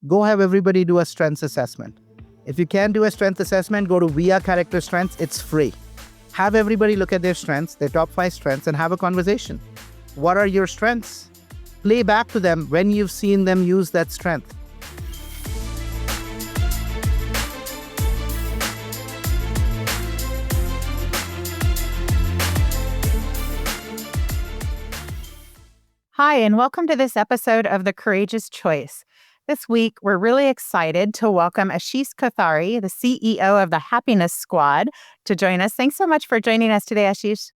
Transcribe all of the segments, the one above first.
Go have everybody do a strengths assessment. If you can't do a strength assessment, go to We Are Character Strengths. It's free. Have everybody look at their strengths, their top 5 strengths, and have a conversation. What are your strengths? Play back to them when you've seen them use that strength. Hi, and welcome to this episode of The Courageous Choice. This week, we're really excited to welcome Ashish Kothari, the CEO of the Happiness Squad, to join us. Thanks so much for joining us today, Ashish.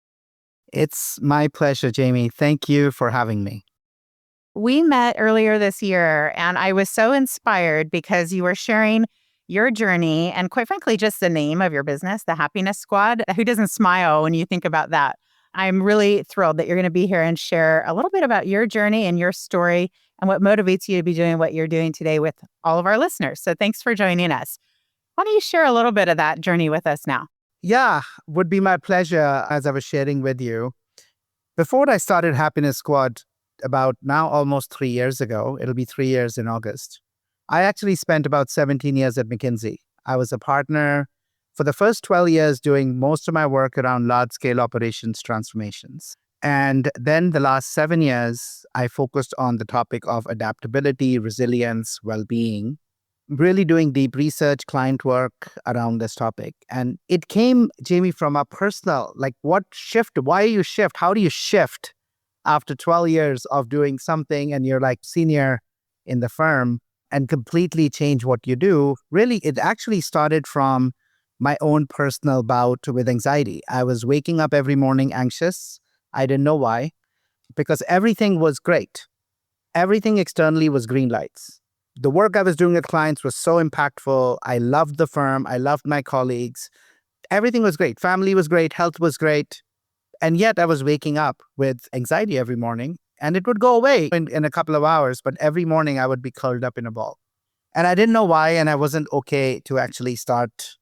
It's my pleasure, Jamie. Thank you for having me. We met earlier this year, and I was so inspired because you were sharing your journey and, quite frankly, just the name of your business, the Happiness Squad. Who doesn't smile when you think about that? I'm really thrilled that you're going to be here and share a little bit about your journey and your story and what motivates you to be doing what you're doing today with all of our listeners. So thanks for joining us. Why don't you share a little bit of that journey with us now? Yeah, would be my pleasure, as I was sharing with you. Before I started Happiness Squad, about now almost 3 years ago, it'll be 3 years in August, I actually spent about 17 years at McKinsey. I was a partner for the first 12 years doing most of my work around large-scale operations transformations. And then the last 7 years, I focused on the topic of adaptability, resilience, well-being, really doing deep research, client work around this topic. And it came, Jamie, from a personal, like what shift, why you shift, how do you shift after 12 years of doing something and you're like senior in the firm and completely change what you do? Really, it actually started from my own personal bout with anxiety. I was waking up every morning anxious. I didn't know why, because everything was great. Everything externally was green lights. The work I was doing with clients was so impactful. I loved the firm. I loved my colleagues. Everything was great. Family was great. Health was great. And yet I was waking up with anxiety every morning, and it would go away in a couple of hours. But every morning I would be curled up in a ball. And I didn't know why, and I wasn't okay to actually start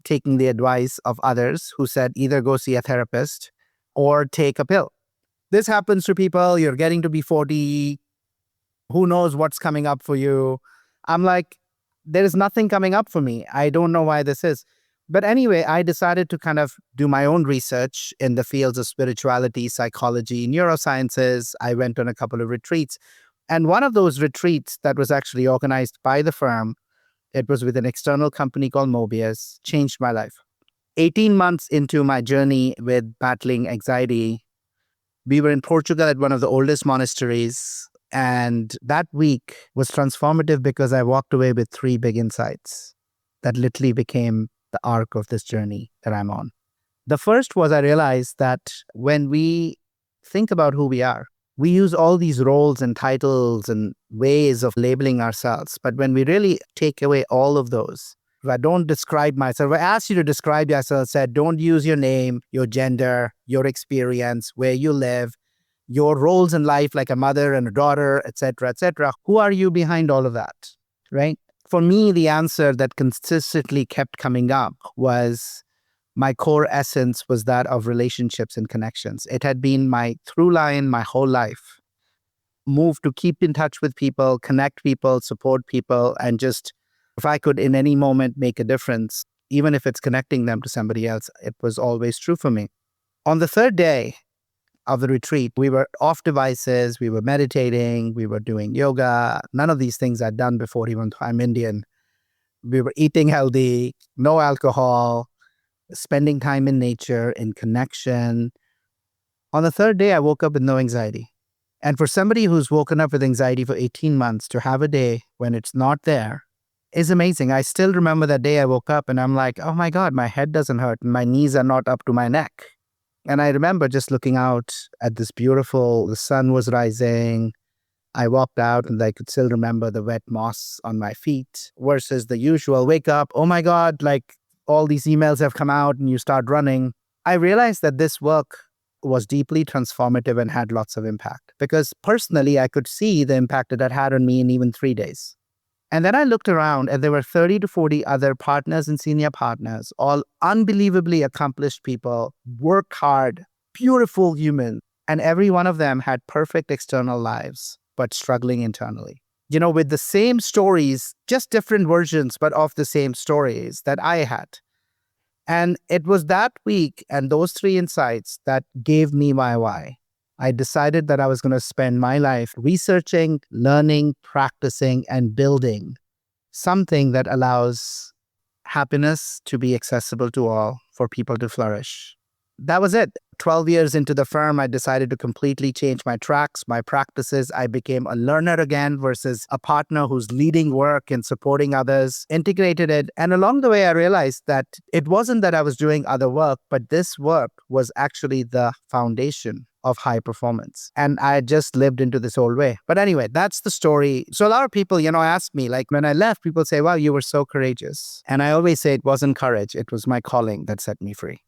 taking the advice of others who said either go see a therapist or take a pill. This happens to people. You're getting to be 40. Who knows what's coming up for you? I'm like, there is nothing coming up for me. I don't know why this is. But anyway, I decided to kind of do my own research in the fields of spirituality, psychology, neurosciences. I went on a couple of retreats. And one of those retreats that was actually organized by the firm, it was with an external company called Mobius, changed my life. 18 months into my journey with battling anxiety, we were in Portugal at one of the oldest monasteries. And that week was transformative because I walked away with 3 big insights that literally became the arc of this journey that I'm on. The first was I realized that when we think about who we are, we use all these roles and titles and ways of labeling ourselves. But when we really take away all of those, if I don't describe myself, if I ask you to describe yourself, said, don't use your name, your gender, your experience, where you live, your roles in life, like a mother and a daughter, etc., etc. Who are you behind all of that, right? For me, the answer that consistently kept coming up was my core essence was that of relationships and connections. It had been my through line my whole life. Move to keep in touch with people, connect people, support people, and just, if I could in any moment make a difference, even if it's connecting them to somebody else, it was always true for me. On the third day of the retreat, we were off devices, we were meditating, we were doing yoga, none of these things I'd done before, even though I'm Indian. We were eating healthy, no alcohol, spending time in nature, in connection. On the third day, I woke up with no anxiety. And for somebody who's woken up with anxiety for 18 months to have a day when it's not there is amazing. I still remember that day I woke up and I'm like, oh my God, my head doesn't hurt and my knees are not up to my neck. And I remember just looking out at this the sun was rising. I walked out and I could still remember the wet moss on my feet versus the usual wake up, oh my God, like all these emails have come out and you start running. I realized that this work was deeply transformative and had lots of impact because personally, I could see the impact that had on me in even 3 days. And then I looked around and there were 30 to 40 other partners and senior partners, all unbelievably accomplished people, worked hard, beautiful humans, and every one of them had perfect external lives, but struggling internally. with the same stories, just different versions, but of the same stories that I had. And it was that week and those three insights that gave me my why. I decided that I was going to spend my life researching, learning, practicing, and building something that allows happiness to be accessible to all, for people to flourish. That was it. 12 years into the firm, I decided to completely change my tracks, my practices. I became a learner again versus a partner who's leading work and supporting others, integrated it. And along the way, I realized that it wasn't that I was doing other work, but this work was actually the foundation of high performance. And I just lived into this old way. But anyway, that's the story. So a lot of people, ask me, like when I left, people say, wow, you were so courageous. And I always say it wasn't courage. It was my calling that set me free.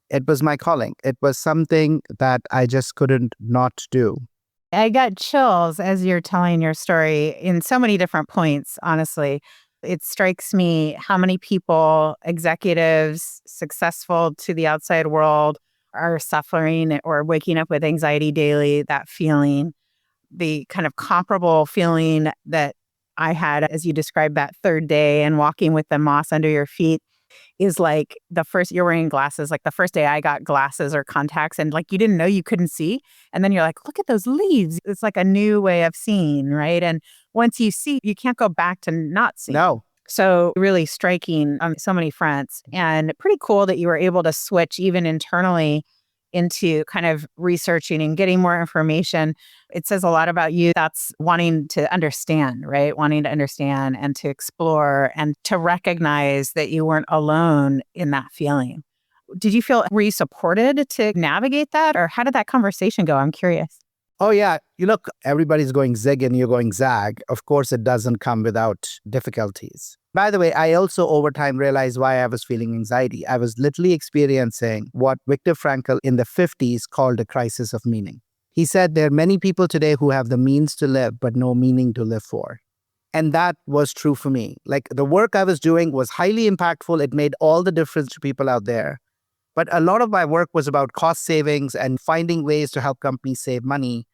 It was my calling. It was something that I just couldn't not do. I got chills as you're telling your story in so many different points, honestly. It strikes me how many people, executives, successful to the outside world, are suffering or waking up with anxiety daily, that feeling, the kind of comparable feeling that I had as you described that third day and walking with the moss under your feet. Is like the first, you're wearing glasses, like the first day I got glasses or contacts and like you didn't know you couldn't see. And then you're like, look at those leaves. It's like a new way of seeing, right? And once you see, you can't go back to not seeing. No. So really striking on so many fronts, and pretty cool that you were able to switch even internally into kind of researching and getting more information. It says a lot about you. That's wanting to understand, right? Wanting to understand and to explore and to recognize that you weren't alone in that feeling. Did you feel, were you supported to navigate that? Or how did that conversation go? I'm curious. Oh, yeah. You look, everybody's going zig and you're going zag. Of course, it doesn't come without difficulties. By the way, I also over time realized why I was feeling anxiety. I was literally experiencing what Viktor Frankl in the 50s called a crisis of meaning. He said there are many people today who have the means to live, but no meaning to live for. And that was true for me. Like the work I was doing was highly impactful. It made all the difference to people out there. But a lot of my work was about cost savings and finding ways to help companies save money.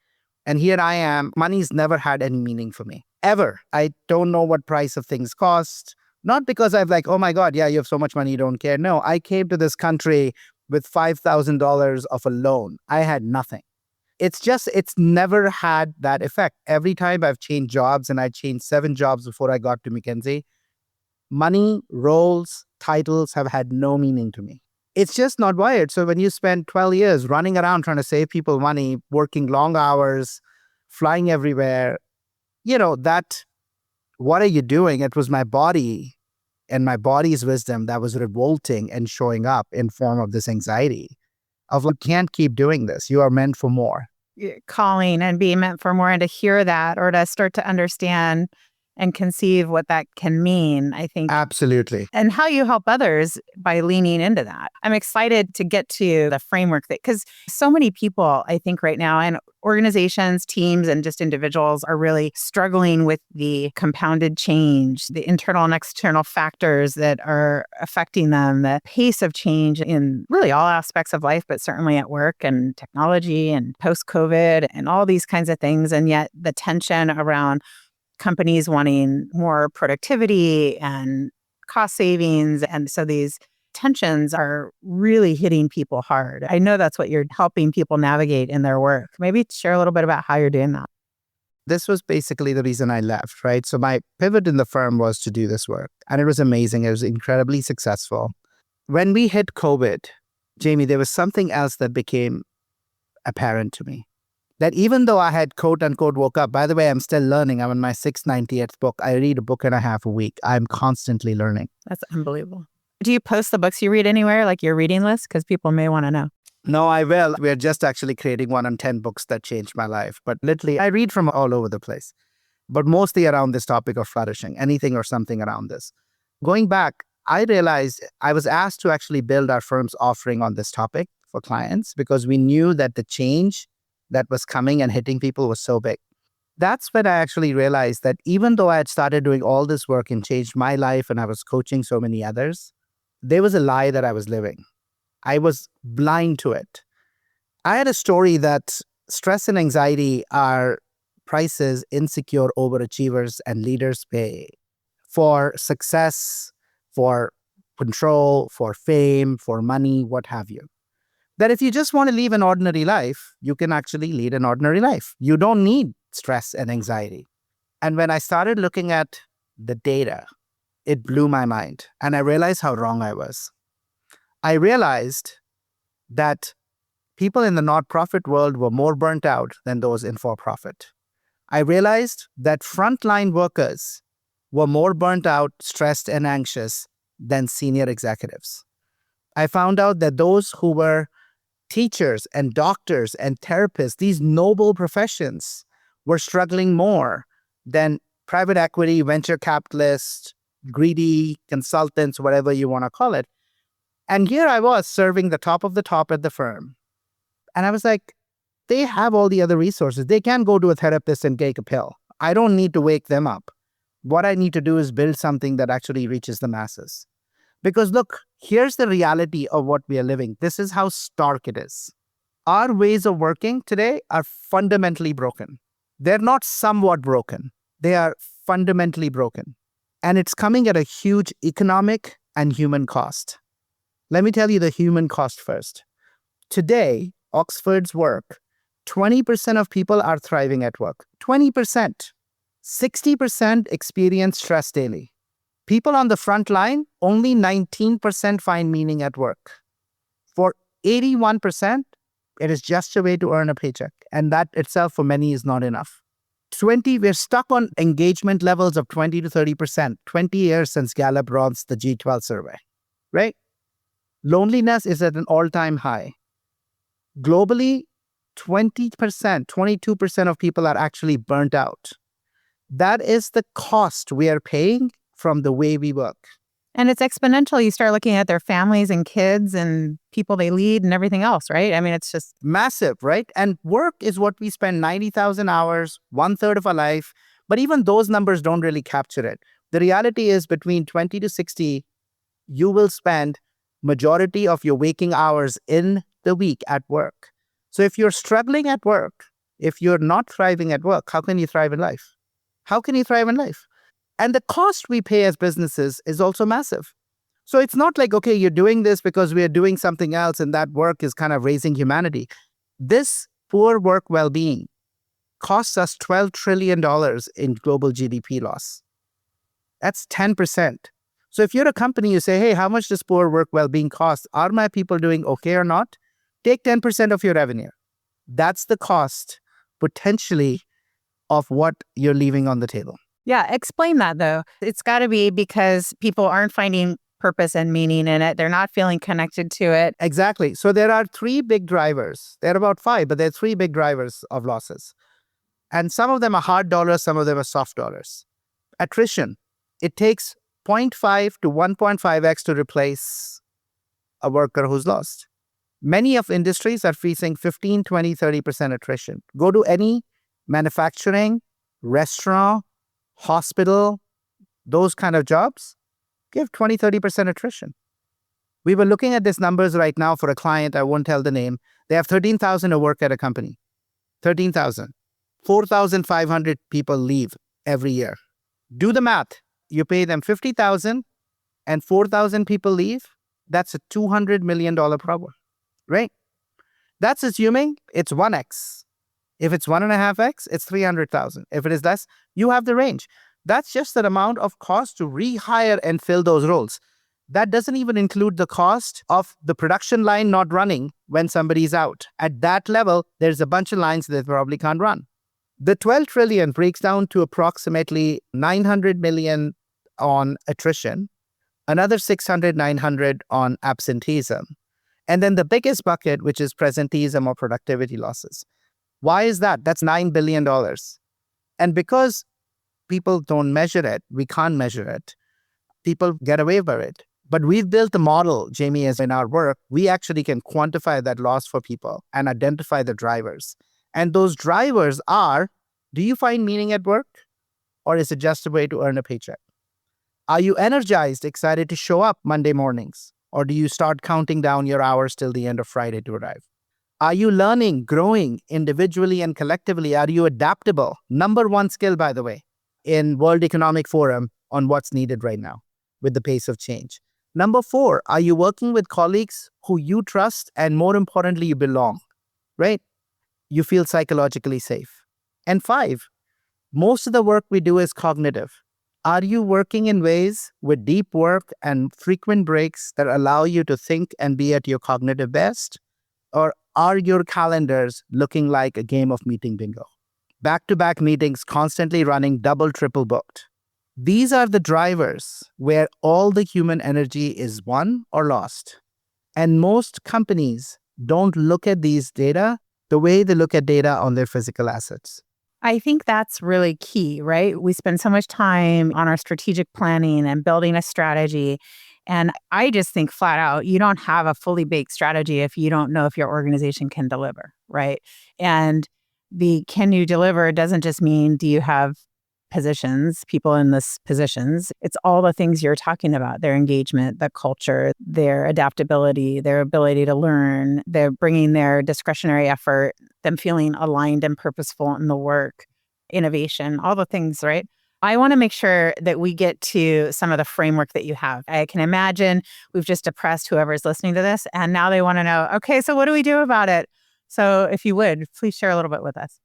And here I am. Money's never had any meaning for me, ever. I don't know what price of things cost. Not because I've like, oh my God, yeah, you have so much money, you don't care. No, I came to this country with $5,000 of a loan. I had nothing. It's never had that effect. Every time I've changed jobs, and I changed 7 jobs before I got to McKinsey, money, roles, titles have had no meaning to me. It's just not wired. So when you spend 12 years running around trying to save people money, working long hours, flying everywhere, that, what are you doing? It was my body and my body's wisdom that was revolting and showing up in form of this anxiety of like, can't keep doing this. You are meant for more. Calling and being meant for more, and to hear that or to start to understand and conceive what that can mean, I think. Absolutely. And how you help others by leaning into that. I'm excited to get to the framework because so many people, I think right now, and organizations, teams, and just individuals are really struggling with the compounded change, the internal and external factors that are affecting them, the pace of change in really all aspects of life, but certainly at work and technology and post-COVID and all these kinds of things. And yet the tension around companies wanting more productivity and cost savings. And so these tensions are really hitting people hard. I know that's what you're helping people navigate in their work. Maybe share a little bit about how you're doing that. This was basically the reason I left, right? So my pivot in the firm was to do this work. And it was amazing. It was incredibly successful. When we hit COVID, Jamie, there was something else that became apparent to me. That even though I had quote unquote woke up, by the way, I'm still learning. I'm on my 690th book. I read a book and a half a week. I'm constantly learning. That's unbelievable. Do you post the books you read anywhere, like your reading list? Because people may want to know. No, I will. We're just actually creating one on 10 books that changed my life. But literally, I read from all over the place, but mostly around this topic of flourishing, anything or something around this. Going back, I realized I was asked to actually build our firm's offering on this topic for clients because we knew that the change that was coming and hitting people was so big. That's when I actually realized that even though I had started doing all this work and changed my life and I was coaching so many others, there was a lie that I was living. I was blind to it. I had a story that stress and anxiety are prices insecure overachievers and leaders pay for success, for control, for fame, for money, what have you. That if you just want to live an ordinary life, you can actually lead an ordinary life. You don't need stress and anxiety. And when I started looking at the data, it blew my mind. And I realized how wrong I was. I realized that people in the not-profit world were more burnt out than those in for-profit. I realized that frontline workers were more burnt out, stressed, and anxious than senior executives. I found out that those who were teachers and doctors and therapists, these noble professions, were struggling more than private equity, venture capitalists, greedy consultants, whatever you want to call it. And here I was serving the top of the top at the firm. And I was like, they have all the other resources. They can go to a therapist and take a pill. I don't need to wake them up. What I need to do is build something that actually reaches the masses. Because look, here's the reality of what we are living. This is how stark it is. Our ways of working today are fundamentally broken. They're not somewhat broken. They are fundamentally broken. And it's coming at a huge economic and human cost. Let me tell you the human cost first. Today, Oxford's work, 20% of people are thriving at work. 20%. 60% experience stress daily. People on the front line, only 19% find meaning at work. For 81%, it is just a way to earn a paycheck. And that itself for many is not enough. We're stuck on engagement levels of 20 to 30%, 20 years since Gallup launched the G12 survey, right? Loneliness is at an all-time high. Globally, 20%, 22% of people are actually burnt out. That is the cost we are paying from the way we work. And it's exponential. You start looking at their families and kids and people they lead and everything else, right? I mean, it's just massive, right? And work is what we spend 90,000 hours, 1/3 of our life. But even those numbers don't really capture it. The reality is between 20 to 60, you will spend majority of your waking hours in the week at work. So if you're struggling at work, if you're not thriving at work, how can you thrive in life? How can you thrive in life? And the cost we pay as businesses is also massive. So it's not like, okay, you're doing this because we are doing something else and that work is kind of raising humanity. This poor work well-being costs us $12 trillion in global GDP loss. That's 10%. So if you're a company, you say, hey, how much does poor work well-being cost? Are my people doing okay or not? Take 10% of your revenue. That's the cost, potentially, of what you're leaving on the table. Yeah, explain that though. It's got to be because people aren't finding purpose and meaning in it. They're not feeling connected to it. Exactly. So there are three big drivers. There are about 5, but there are 3 big drivers of losses. And some of them are hard dollars, some of them are soft dollars. Attrition. It takes 0.5 to 1.5x to replace a worker who's lost. Many of industries are facing 15, 20, 30% attrition. Go to any manufacturing, restaurant, hospital, those kind of jobs, give 20, 30% attrition. We were looking at these numbers right now for a client, I won't tell the name. They have 13,000 to work at a company. 13,000. 4,500 people leave every year. Do the math. You pay them 50,000 and 4,000 people leave. That's a $200 million problem, right? That's assuming it's 1x. If it's 1.5x, it's 300,000. If it is less, you have the range. That's just the amount of cost to rehire and fill those roles. That doesn't even include the cost of the production line not running when somebody's out. At that level, there's a bunch of lines that probably can't run. The 12 trillion breaks down to approximately 900 million on attrition, another 600, 900 on absenteeism, and then the biggest bucket, which is presenteeism or productivity losses. Why is that? That's $9 billion. And because people don't measure it, we can't measure it, people get away with it. But we've built a model, Jamie, as in our work, we actually can quantify that loss for people and identify the drivers. And those drivers are, do you find meaning at work? Or is it just a way to earn a paycheck? Are you energized, excited to show up Monday mornings? Or do you start counting down your hours till the end of Friday to arrive? Are you learning, growing individually and collectively? Are you adaptable? Number one skill, by the way, in World Economic Forum on what's needed right now with the pace of change. Number four, are you working with colleagues who you trust and more importantly, you belong, right? You feel psychologically safe. And five, most of the work we do is cognitive. Are you working in ways with deep work and frequent breaks that allow you to think and be at your cognitive best? Or are your calendars looking like a game of meeting bingo? Back-to-back meetings constantly running double, triple booked. These are the drivers where all the human energy is won or lost. And most companies don't look at these data the way they look at data on their physical assets. I think that's really key, right? We spend so much time on our strategic planning and building a strategy. And I just think flat out, you don't have a fully baked strategy if you don't know if your organization can deliver, right? And the can you deliver doesn't just mean do you have positions, people in this positions. It's all the things you're talking about, their engagement, the culture, their adaptability, their ability to learn, they're bringing their discretionary effort, them feeling aligned and purposeful in the work, innovation, all the things, right? I want to make sure that we get to some of the framework that you have. I can imagine we've just depressed whoever's listening to this, and now they want to know, okay, so what do we do about it? So if you would, please share a little bit with us.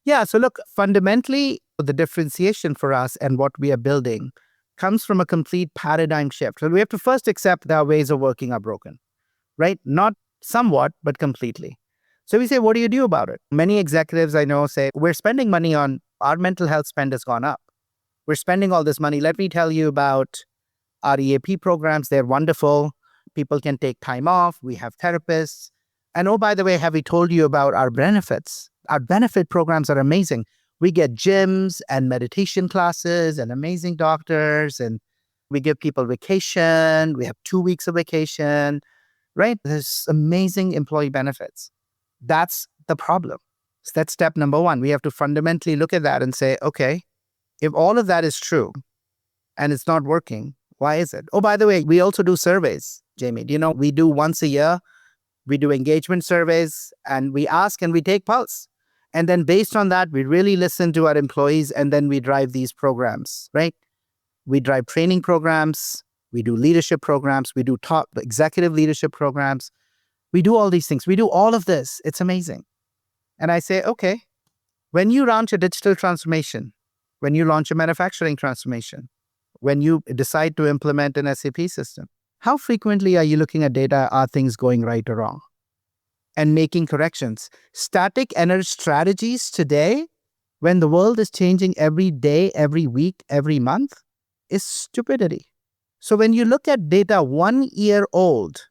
Yeah, so look, fundamentally, the differentiation for us and what we are building comes from a complete paradigm shift. So we have to first accept that our ways of working are broken, right? Not somewhat, but completely. So we say, what do you do about it? Many executives I know say, we're spending money on our mental health spend has gone up. We're spending all this money. Let me tell you about our EAP programs. They're wonderful. People can take time off. We have therapists. And oh, by the way, have we told you about our benefits? Our benefit programs are amazing. We get gyms and meditation classes and amazing doctors, and we give people vacation. We have 2 weeks of vacation, right? There's amazing employee benefits. That's the problem. So that's step number one. We have to fundamentally look at that and say, okay, if all of that is true and it's not working, why is it? Oh, by the way, we also do surveys, Jamie. Do you know, we do once a year, we do engagement surveys and we ask and we take pulse. And then based on that, we really listen to our employees and then we drive these programs, right? We drive training programs, we do leadership programs, we do top executive leadership programs. We do all these things. We do all of this. It's amazing. And I say, okay, when you launch a digital transformation, when you launch a manufacturing transformation, when you decide to implement an SAP system, how frequently are you looking at data? Are things going right or wrong? And making corrections. Static energy strategies today, when the world is changing every day, every week, every month, is stupidity. So when you look at data 1 year old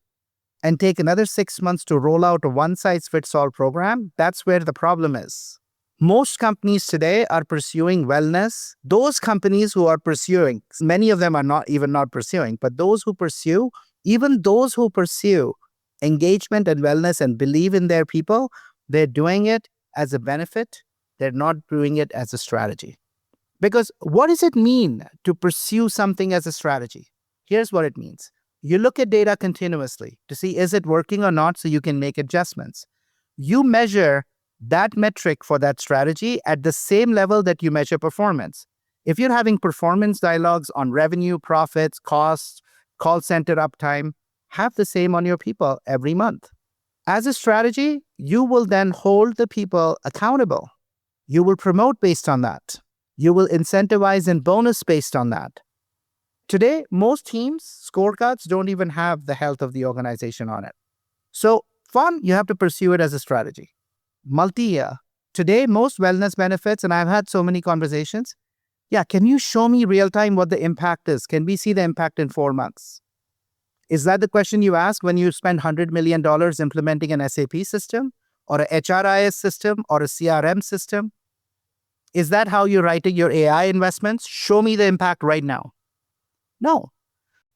and take another 6 months to roll out a one-size-fits-all program, that's where the problem is. Most companies today are pursuing wellness. Those companies who are pursuing, many of them are not pursuing, but those who pursue, even those who pursue engagement and wellness and believe in their people, they're doing it as a benefit. They're not doing it as a strategy. Because what does it mean to pursue something as a strategy? Here's what it means. You look at data continuously to see is it working or not so you can make adjustments. You measure that metric for that strategy at the same level that you measure performance. If you're having performance dialogues on revenue, profits, costs, call center uptime, have the same on your people every month. As a strategy, you will then hold the people accountable. You will promote based on that. You will incentivize and bonus based on that. Today, most teams' scorecards don't even have the health of the organization on it. So, one, you have to pursue it as a strategy. Multi-year. Today, most wellness benefits, and I've had so many conversations, can you show me real time what the impact is? Can we see the impact in 4 months? Is that the question you ask when you spend $100 million implementing an SAP system or a HRIS system or a CRM system? Is that how you're writing your AI investments? Show me the impact right now. No.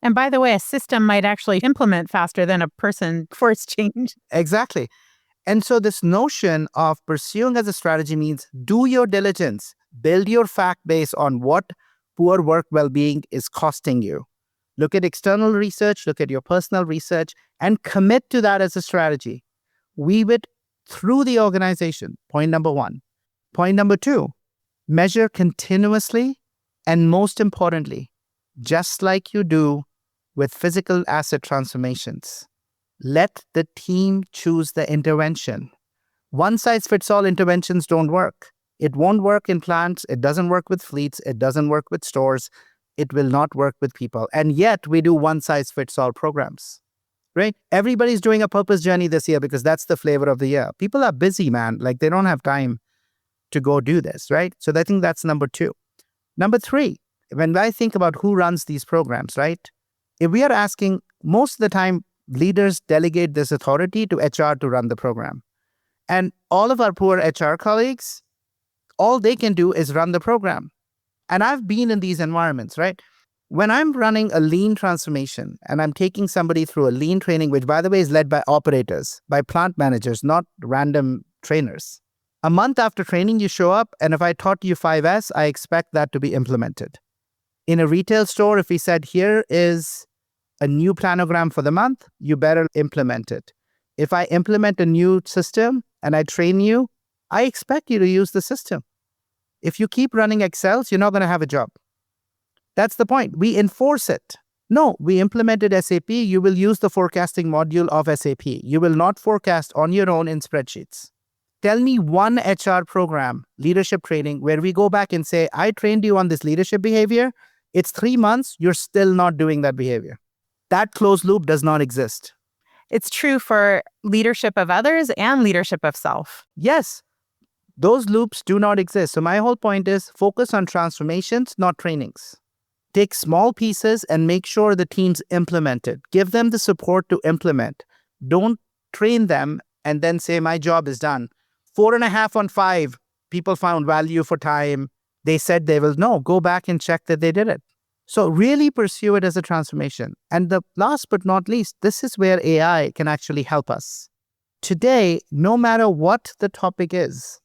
And by the way, a system might actually implement faster than a person for its change. Exactly. And so this notion of pursuing as a strategy means do your diligence, build your fact base on what poor work well-being is costing you. Look at external research, look at your personal research, and commit to that as a strategy. Weave it through the organization. Point number one. Point number two, measure continuously, and most importantly, just like you do with physical asset transformations, let the team choose the intervention. One size fits all interventions don't work. It won't work in plants. It doesn't work with fleets. It doesn't work with stores. It will not work with people. And yet we do one size fits all programs, right? Everybody's doing a purpose journey this year because that's the flavor of the year. People are busy, man. Like they don't have time to go do this, right? So I think that's number two. Number three, when I think about who runs these programs, right? If we are asking, most of the time, leaders delegate this authority to HR to run the program. And all of our poor HR colleagues, all they can do is run the program. And I've been in these environments, right? When I'm running a lean transformation and I'm taking somebody through a lean training, which by the way is led by operators, by plant managers, not random trainers. A month after training, you show up, and if I taught you 5S, I expect that to be implemented. In a retail store, if we said, here is a new planogram for the month, you better implement it. If I implement a new system and I train you, I expect you to use the system. If you keep running Excels, you're not going to have a job. That's the point. We enforce it. No, we implemented SAP. You will use the forecasting module of SAP. You will not forecast on your own in spreadsheets. Tell me one HR program, leadership training, where we go back and say, I trained you on this leadership behavior. It's 3 months. You're still not doing that behavior. That closed loop does not exist. It's true for leadership of others and leadership of self. Yes, those loops do not exist. So my whole point is focus on transformations, not trainings. Take small pieces and make sure the teams implement it. Give them the support to implement. Don't train them and then say, my job is done. 4.5 on 5, people found value for time. They said they will. No, go back and check that they did it. So really pursue it as a transformation. And the last but not least, this is where AI can actually help us. Today, no matter what the topic is,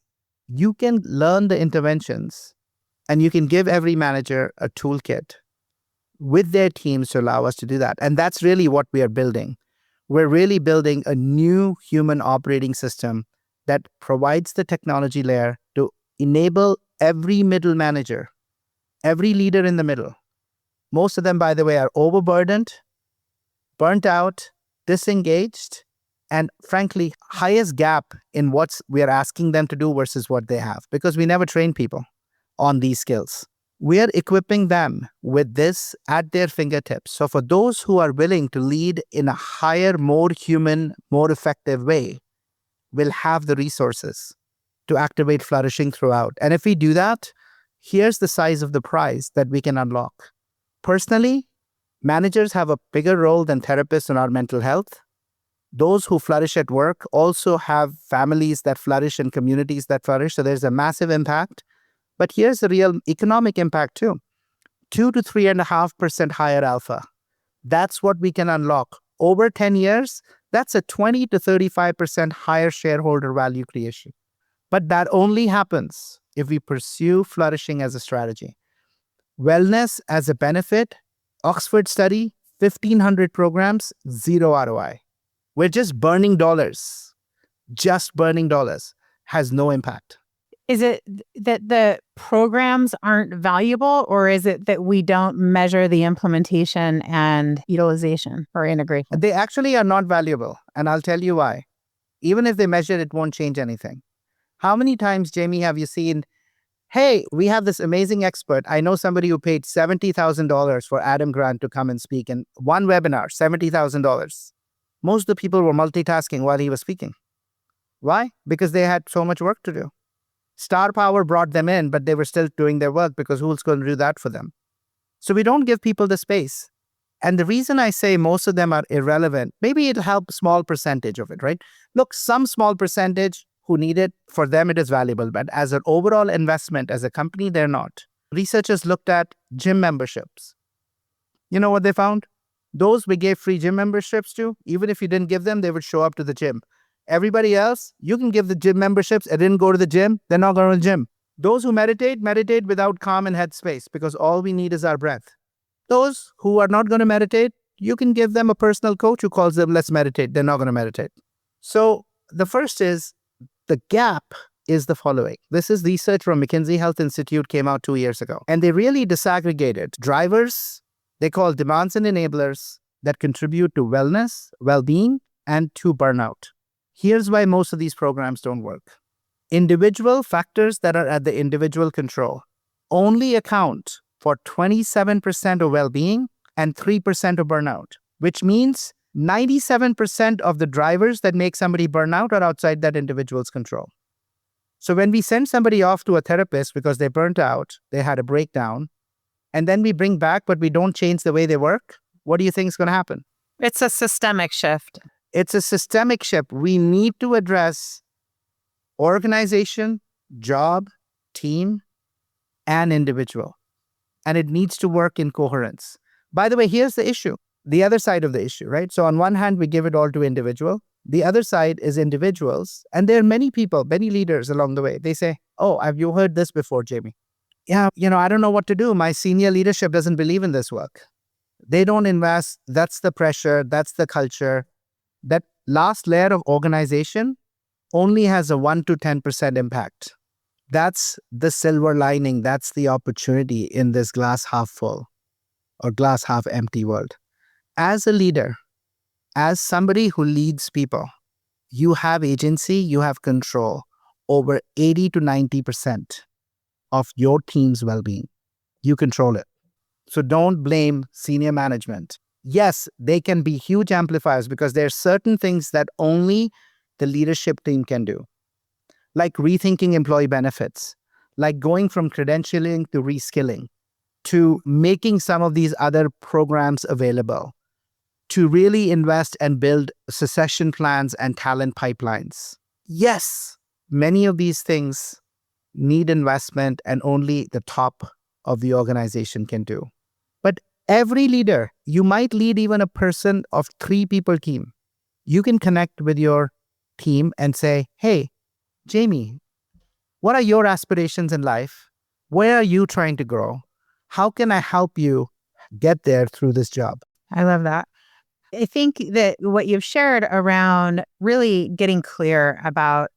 you can learn the interventions and you can give every manager a toolkit with their teams to allow us to do that. And that's really what we are building. We're really building a new human operating system that provides the technology layer to enable every middle manager, every leader in the middle. Most of them, by the way, are overburdened, burnt out, disengaged, and frankly, highest gap in what we are asking them to do versus what they have, because we never train people on these skills. We are equipping them with this at their fingertips. So for those who are willing to lead in a higher, more human, more effective way, will have the resources to activate flourishing throughout. And if we do that, here's the size of the prize that we can unlock. Personally, managers have a bigger role than therapists in our mental health. Those who flourish at work also have families that flourish and communities that flourish. So there's a massive impact. But here's the real economic impact too. 2 to 3.5% higher alpha. That's what we can unlock. Over 10 years, that's a 20 to 35% higher shareholder value creation. But that only happens if we pursue flourishing as a strategy. Wellness as a benefit, Oxford study, 1,500 programs, zero ROI. We're just burning dollars. Just burning dollars has no impact. Is it that the programs aren't valuable, or is it that we don't measure the implementation and utilization or integration? They actually are not valuable, and I'll tell you why. Even if they measure, it won't change anything. How many times, Jamie, have you seen, hey, we have this amazing expert. I know somebody who paid $70,000 for Adam Grant to come and speak in one webinar, $70,000. Most of the people were multitasking while he was speaking. Why? Because they had so much work to do. Star Power brought them in, but they were still doing their work because who's going to do that for them? So we don't give people the space. And the reason I say most of them are irrelevant, maybe it'll help a small percentage of it, right? Look, some small percentage who need it, for them it is valuable. But as an overall investment, as a company, they're not. Researchers looked at gym memberships. You know what they found? Those we gave free gym memberships to, even if you didn't give them, they would show up to the gym. Everybody else, you can give the gym memberships and didn't go to the gym, they're not going to the gym. Those who meditate without calm and headspace, because all we need is our breath. Those who are not going to meditate, you can give them a personal coach who calls them, let's meditate. They're not going to meditate. So the first is The gap is the following. This is research from McKinsey Health Institute, came out 2 years ago. And they really disaggregated drivers, they call demands and enablers that contribute to wellness, well-being, and to burnout. Here's why most of these programs don't work. Individual factors that are at the individual control only account for 27% of well-being and 3% of burnout, which means 97% of the drivers that make somebody burn out are outside that individual's control. So when we send somebody off to a therapist because they burnt out, they had a breakdown, and then we bring back but we don't change the way they work, what do you think is going to happen? It's a systemic shift. It's a systemic shift. We need to address organization, job, team, and individual. And it needs to work in coherence. By the way, here's the issue, the other side of the issue, right? So on one hand, we give it all to individual. The other side is individuals. And there are many people, many leaders along the way. They say, oh, have you heard this before, Jamie? Yeah, I don't know what to do. My senior leadership doesn't believe in this work. They don't invest. That's the pressure. That's the culture. That last layer of organization only has a 1 to 10% impact. That's the silver lining. That's the opportunity in this glass half full or glass half empty world. As a leader, as somebody who leads people, you have agency, you have control over 80 to 90% of your team's well-being. You control it. So don't blame senior management. Yes, they can be huge amplifiers because there are certain things that only the leadership team can do, like rethinking employee benefits, like going from credentialing to reskilling, to making some of these other programs available, to really invest and build succession plans and talent pipelines. Yes, many of these things need investment and only the top of the organization can do. But every leader, you might lead even a person of 3 people team. You can connect with your team and say, hey, Jamie, what are your aspirations in life? Where are you trying to grow? How can I help you get there through this job? I love that. I think that what you've shared around really getting clear about,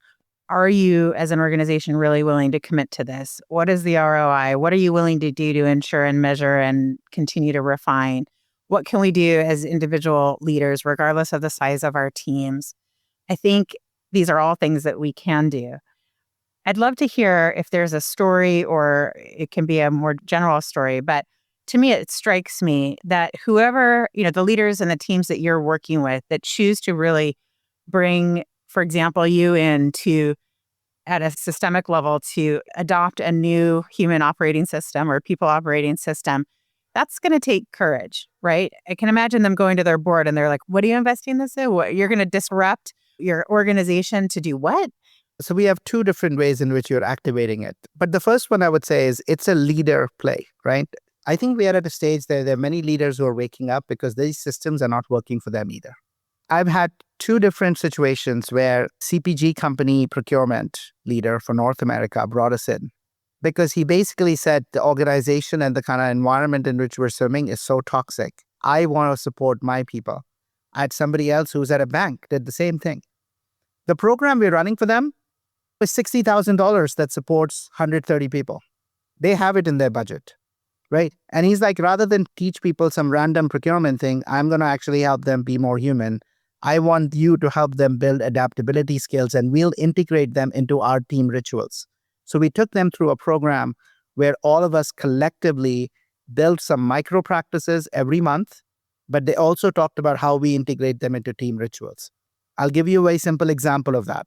are you as an organization really willing to commit to this? What is the ROI? What are you willing to do to ensure and measure and continue to refine? What can we do as individual leaders, regardless of the size of our teams? I think these are all things that we can do. I'd love to hear if there's a story, or it can be a more general story, but to me, it strikes me that whoever, the leaders and the teams that you're working with that choose to really bring, for example, you in to, at a systemic level, to adopt a new human operating system or people operating system, that's going to take courage, right? I can imagine them going to their board and they're like, what are you investing this in? What, you're going to disrupt your organization to do what? So we have 2 different ways in which you're activating it. But the first one I would say is it's a leader play, right? I think we are at a stage that there are many leaders who are waking up because these systems are not working for them either. I've had 2 different situations where CPG company procurement leader for North America brought us in because he basically said the organization and the kind of environment in which we're swimming is so toxic. I want to support my people. I had somebody else who's at a bank did the same thing. The program we're running for them is $60,000 that supports 130 people. They have it in their budget, right? And he's like, rather than teach people some random procurement thing, I'm going to actually help them be more human. I want you to help them build adaptability skills, and we'll integrate them into our team rituals. So we took them through a program where all of us collectively built some micro practices every month, but they also talked about how we integrate them into team rituals. I'll give you a very simple example of that.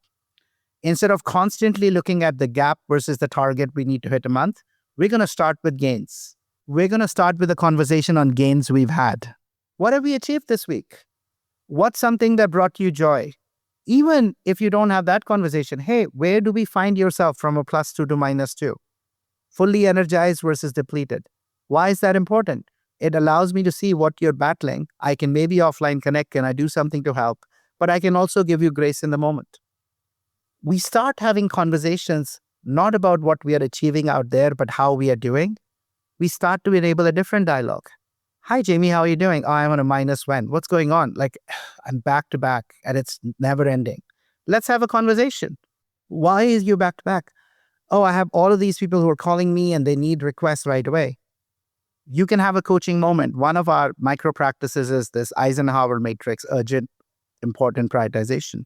Instead of constantly looking at the gap versus the target we need to hit a month, we're going to start with gains. We're going to start with a conversation on gains we've had. What have we achieved this week? What's something that brought you joy? Even if you don't have that conversation, hey, where do we find yourself from a +2 to -2? Fully energized versus depleted. Why is that important? It allows me to see what you're battling. I can maybe offline connect. Can I do something to help? But I can also give you grace in the moment. We start having conversations not about what we are achieving out there, but how we are doing. We start to enable a different dialogue. Hi, Jamie, how are you doing? Oh, I'm on a -1. What's going on? Like, I'm back to back and it's never ending. Let's have a conversation. Why is you back to back? Oh, I have all of these people who are calling me and they need requests right away. You can have a coaching moment. One of our micro practices is this Eisenhower Matrix, urgent, important prioritization.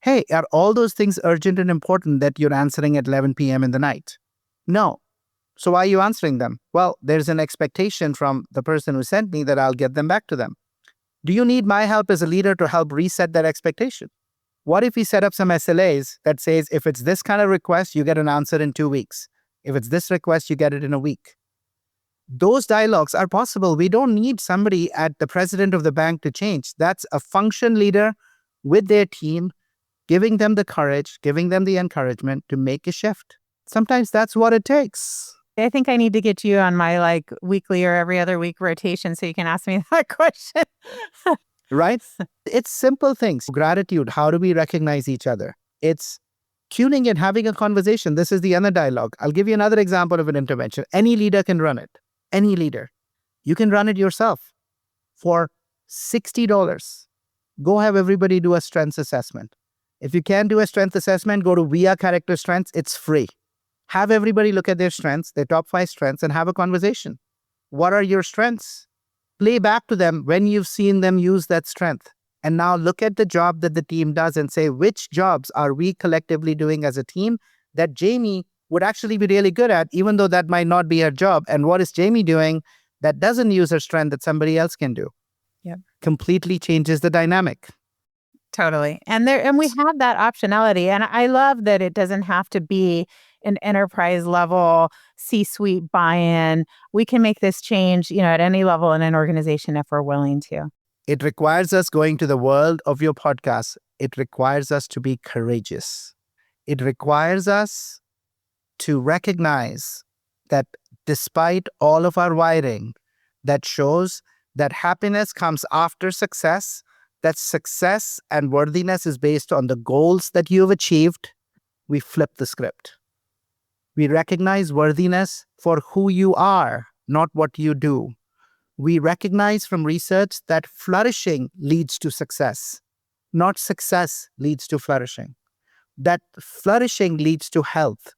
Hey, are all those things urgent and important that you're answering at 11 p.m. in the night? No. So why are you answering them? Well, there's an expectation from the person who sent me that I'll get them back to them. Do you need my help as a leader to help reset that expectation? What if we set up some SLAs that says if it's this kind of request, you get an answer in 2 weeks. If it's this request, you get it in a week. Those dialogues are possible. We don't need somebody at the president of the bank to change. That's a function leader with their team, giving them the courage, giving them the encouragement to make a shift. Sometimes that's what it takes. I think I need to get you on my weekly or every other week rotation so you can ask me that question. Right? It's simple things. Gratitude. How do we recognize each other? It's tuning in, having a conversation. This is the other dialogue. I'll give you another example of an intervention. Any leader can run it. Any leader. You can run it yourself for $60. Go have everybody do a strengths assessment. If you can't do a strength assessment, go to VIA Character Strengths. It's free. Have everybody look at their strengths, their top 5 strengths, and have a conversation. What are your strengths? Play back to them when you've seen them use that strength. And now look at the job that the team does and say, which jobs are we collectively doing as a team that Jamie would actually be really good at, even though that might not be her job? And what is Jamie doing that doesn't use her strength that somebody else can do? Yep. Completely changes the dynamic. Totally. And we have that optionality. And I love that it doesn't have to be an enterprise level C-suite buy-in. We can make this change, at any level in an organization if we're willing to. It requires us going to the world of your podcast. It requires us to be courageous. It requires us to recognize that despite all of our wiring that shows that happiness comes after success, that success and worthiness is based on the goals that you've achieved, we flip the script. We recognize worthiness for who you are, not what you do. We recognize from research that flourishing leads to success, not success leads to flourishing. That flourishing leads to health,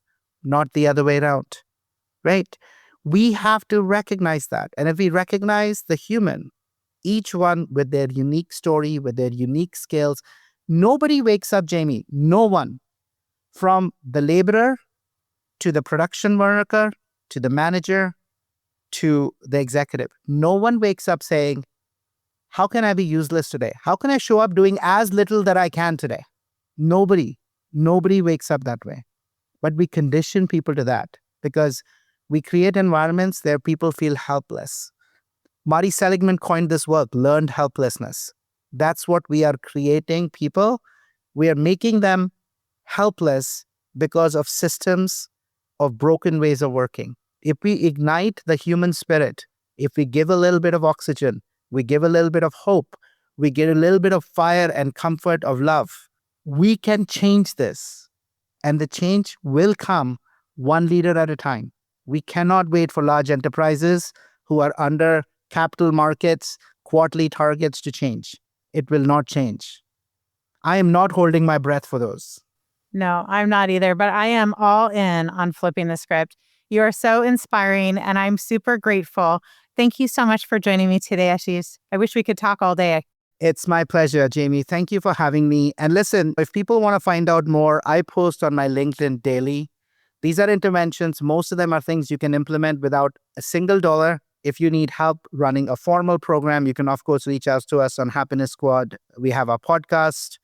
not the other way around, right? We have to recognize that. And if we recognize the human, each one with their unique story, with their unique skills, nobody wakes up, Jamie, no one, from the laborer to the production worker, to the manager, to the executive. No one wakes up saying, how can I be useless today? How can I show up doing as little that I can today? Nobody wakes up that way. But we condition people to that because we create environments where people feel helpless. Marty Seligman coined this word, learned helplessness. That's what we are creating people. We are making them helpless because of systems of broken ways of working. If we ignite the human spirit, if we give a little bit of oxygen, we give a little bit of hope, we get a little bit of fire and comfort of love, we can change this. And the change will come one leader at a time. We cannot wait for large enterprises who are under capital markets, quarterly targets to change. It will not change. I am not holding my breath for those. No, I'm not either, but I am all in on flipping the script. You are so inspiring, and I'm super grateful. Thank you so much for joining me today, Ashish. I wish we could talk all day. It's my pleasure, Jamie. Thank you for having me. And listen, if people want to find out more, I post on my LinkedIn daily. These are interventions. Most of them are things you can implement without a single dollar. If you need help running a formal program, you can, of course, reach out to us on Happiness Squad. We have our podcast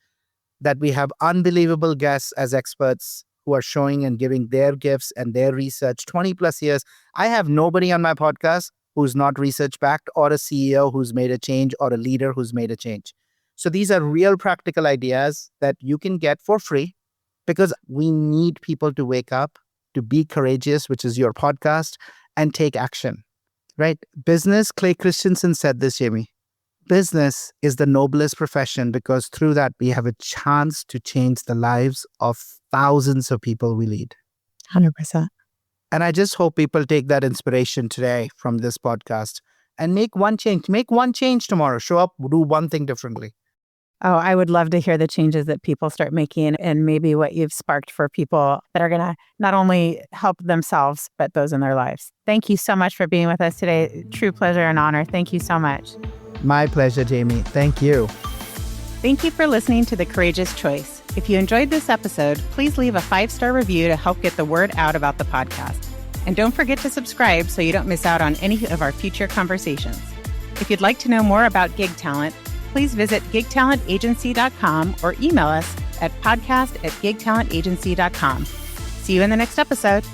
that we have unbelievable guests as experts who are showing and giving their gifts and their research 20 plus years. I have nobody on my podcast who's not research backed or a CEO who's made a change or a leader who's made a change. So these are real practical ideas that you can get for free because we need people to wake up, to be courageous, which is your podcast, and take action, right? Business, Clay Christensen said this, Jamie. Business is the noblest profession because through that, we have a chance to change the lives of thousands of people we lead. 100%. And I just hope people take that inspiration today from this podcast and make one change. Make one change tomorrow. Show up, do one thing differently. Oh, I would love to hear the changes that people start making and maybe what you've sparked for people that are going to not only help themselves, but those in their lives. Thank you so much for being with us today. True pleasure and honor. Thank you so much. My pleasure, Jamie. Thank you. Thank you for listening to The Courageous Choice. If you enjoyed this episode, please leave a 5-star review to help get the word out about the podcast. And don't forget to subscribe so you don't miss out on any of our future conversations. If you'd like to know more about gig talent, please visit gigtalentagency.com or email us at podcast@gigtalentagency.com. See you in the next episode.